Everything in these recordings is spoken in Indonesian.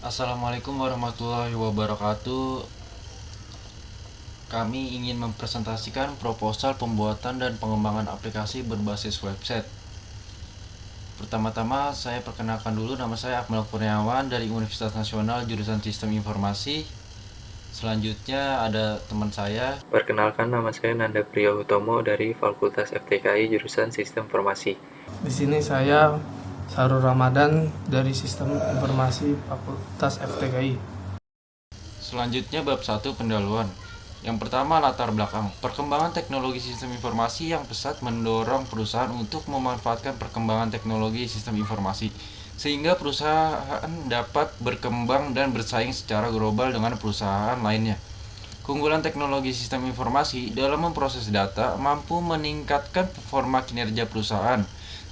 Assalamualaikum warahmatullahi wabarakatuh. Kami ingin mempresentasikan proposal pembuatan dan pengembangan aplikasi berbasis website. Pertama-tama saya perkenalkan dulu, nama saya Akmal Kurniawan dari Universitas Nasional jurusan Sistem Informasi. Selanjutnya ada teman saya. Perkenalkan, nama saya Nanda Priyohutomo dari Fakultas FTKI jurusan Sistem Informasi. Di sini saya Sarul Ramadan dari Sistem Informasi Fakultas FTKI. Selanjutnya bab 1 pendahuluan. Yang pertama, latar belakang. Perkembangan teknologi sistem informasi yang pesat mendorong perusahaan untuk memanfaatkan perkembangan teknologi sistem informasi sehingga perusahaan dapat berkembang dan bersaing secara global dengan perusahaan lainnya. Keunggulan teknologi sistem informasi dalam memproses data mampu meningkatkan performa kinerja perusahaan.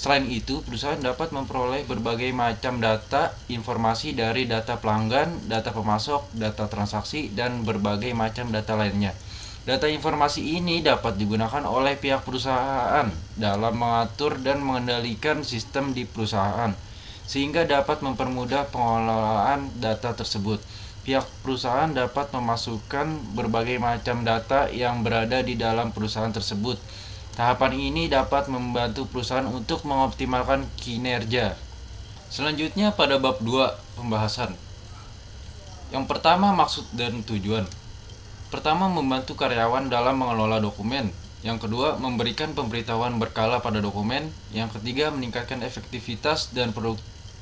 Selain itu, perusahaan dapat memperoleh berbagai macam data informasi dari data pelanggan, data pemasok, data transaksi, dan berbagai macam data lainnya. Data informasi ini dapat digunakan oleh pihak perusahaan dalam mengatur dan mengendalikan sistem di perusahaan, sehingga dapat mempermudah pengelolaan data tersebut. Pihak perusahaan dapat memasukkan berbagai macam data yang berada di dalam perusahaan tersebut. Tahapan ini dapat membantu perusahaan untuk mengoptimalkan kinerja. Selanjutnya pada bab 2 pembahasan. Yang pertama, maksud dan tujuan. Pertama, membantu karyawan dalam mengelola dokumen. Yang kedua, memberikan pemberitahuan berkala pada dokumen. Yang ketiga, meningkatkan efektivitas dan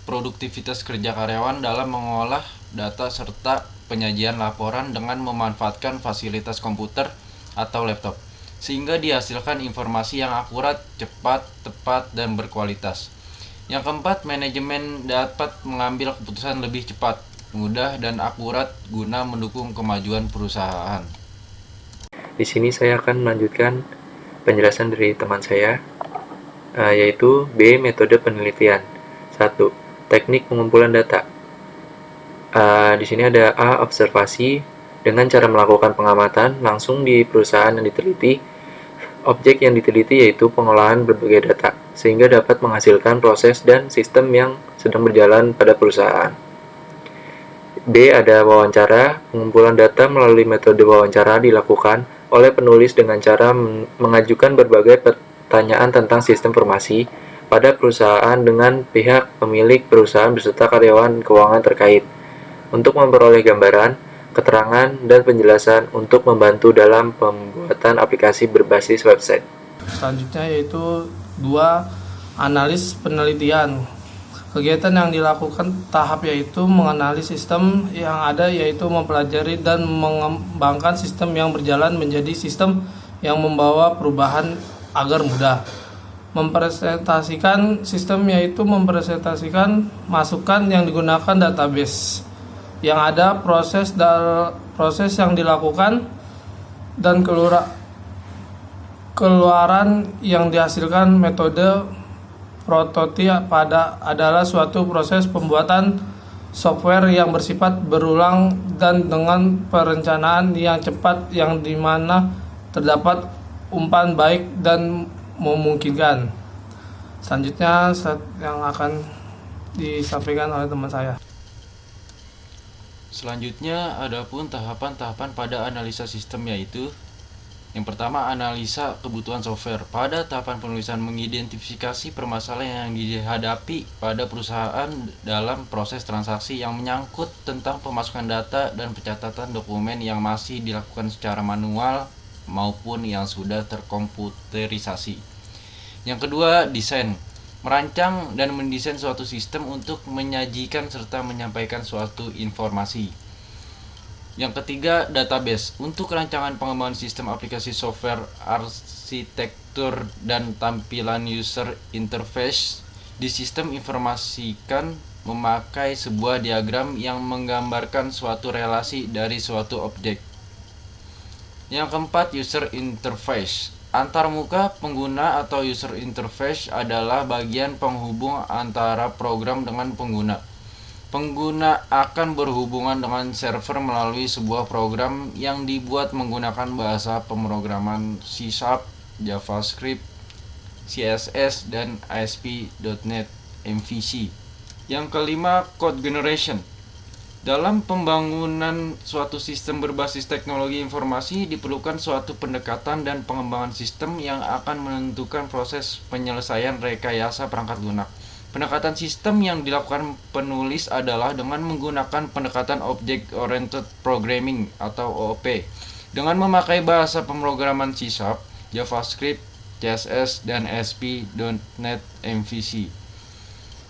produktivitas kerja karyawan dalam mengolah data serta penyajian laporan dengan memanfaatkan fasilitas komputer atau laptop, sehingga dihasilkan informasi yang akurat, cepat, tepat, dan berkualitas. Yang keempat, manajemen dapat mengambil keputusan lebih cepat, mudah, dan akurat guna mendukung kemajuan perusahaan. Di sini saya akan melanjutkan penjelasan dari teman saya, yaitu B. Metode penelitian. 1. Teknik pengumpulan data. Di sini ada A. Observasi. Dengan cara melakukan pengamatan langsung di perusahaan yang diteliti, objek yang diteliti yaitu pengolahan berbagai data, sehingga dapat menghasilkan proses dan sistem yang sedang berjalan pada perusahaan. B. Ada wawancara. Pengumpulan data melalui metode wawancara dilakukan oleh penulis dengan cara mengajukan berbagai pertanyaan tentang sistem informasi pada perusahaan dengan pihak pemilik perusahaan beserta karyawan keuangan terkait, untuk memperoleh gambaran, keterangan, dan penjelasan untuk membantu dalam pembuatan aplikasi berbasis website. Selanjutnya yaitu 2. Analis penelitian. Kegiatan yang dilakukan tahap yaitu mengenali sistem yang ada, yaitu mempelajari dan mengembangkan sistem yang berjalan menjadi sistem yang membawa perubahan agar mudah. Mempresentasikan sistem yaitu mempresentasikan masukan yang digunakan database yang ada, proses yang dilakukan, dan keluaran yang dihasilkan. Metode prototip adalah suatu proses pembuatan software yang bersifat berulang dan dengan perencanaan yang cepat, yang dimana terdapat umpan baik dan memungkinkan. Selanjutnya yang akan disampaikan oleh teman saya. Selanjutnya adapun tahapan-tahapan pada analisa sistem, yaitu yang pertama, analisa kebutuhan software. Pada tahapan penulisan, mengidentifikasi permasalahan yang dihadapi pada perusahaan dalam proses transaksi yang menyangkut tentang pemasukan data dan pencatatan dokumen yang masih dilakukan secara manual maupun yang sudah terkomputerisasi. Yang kedua, desain. Merancang dan mendesain suatu sistem untuk menyajikan serta menyampaikan suatu informasi. Yang ketiga, database. Untuk rancangan pengembangan sistem aplikasi software, arsitektur, dan tampilan user interface di sistem informasikan memakai sebuah diagram yang menggambarkan suatu relasi dari suatu objek. Yang keempat, user interface. Antarmuka pengguna atau user interface adalah bagian penghubung antara program dengan pengguna. Pengguna akan berhubungan dengan server melalui sebuah program yang dibuat menggunakan bahasa pemrograman C#, JavaScript, CSS, dan ASP.NET MVC. Yang kelima, code generation. Dalam pembangunan suatu sistem berbasis teknologi informasi diperlukan suatu pendekatan dan pengembangan sistem yang akan menentukan proses penyelesaian rekayasa perangkat lunak. Pendekatan sistem yang dilakukan penulis adalah dengan menggunakan pendekatan Object Oriented Programming atau OOP dengan memakai bahasa pemrograman C#, JavaScript, CSS, dan ASP.NET MVC.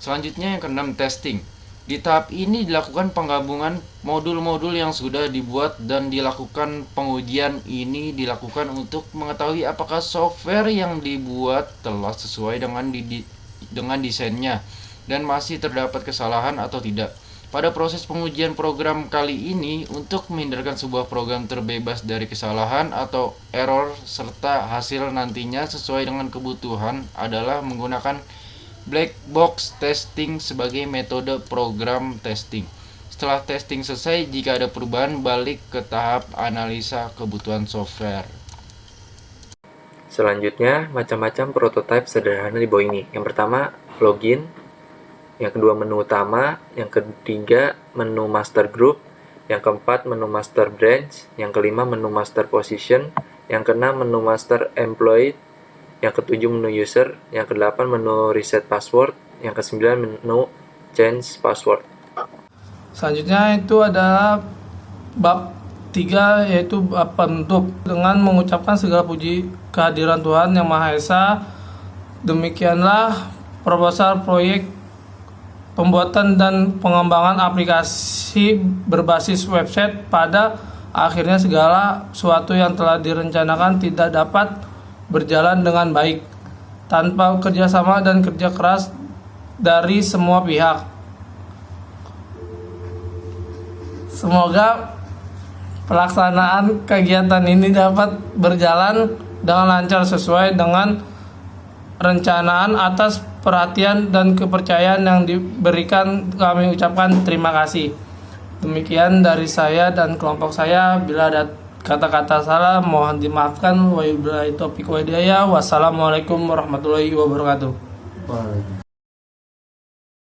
Selanjutnya yang keenam, testing. Di tahap ini dilakukan penggabungan modul-modul yang sudah dibuat dan dilakukan pengujian. Ini dilakukan untuk mengetahui apakah software yang dibuat telah sesuai dengan desainnya dan masih terdapat kesalahan atau tidak. Pada proses pengujian program kali ini, untuk menghindarkan sebuah program terbebas dari kesalahan atau error serta hasil nantinya sesuai dengan kebutuhan adalah menggunakan black box testing sebagai metode program testing. Setelah testing selesai, jika ada perubahan, balik ke tahap analisa kebutuhan software. Selanjutnya, macam-macam prototipe sederhana di bawah ini. Yang pertama, login. Yang kedua, menu utama. Yang ketiga, menu master group. Yang keempat, menu master branch. Yang kelima, menu master position. Yang keenam, menu master employee. Yang ketujuh, menu user. Yang kedelapan, menu reset password. Yang kesembilan, menu change password. Selanjutnya itu adalah bab 3, yaitu bab penutup dengan mengucapkan segala puji kehadiran Tuhan Yang Maha Esa. Demikianlah proposal proyek pembuatan dan pengembangan aplikasi berbasis website. Pada akhirnya segala sesuatu yang telah direncanakan tidak dapat berjalan dengan baik tanpa kerjasama dan kerja keras dari semua pihak. Semoga pelaksanaan kegiatan ini dapat berjalan dengan lancar sesuai dengan rencanaan. Atas perhatian dan kepercayaan yang diberikan, kami ucapkan terima kasih. Demikian dari saya dan kelompok saya. Bila ada kata-kata salah mohon dimaafkan. Wabillahi taufiq wal hidayah. Wassalamualaikum warahmatullahi wabarakatuh.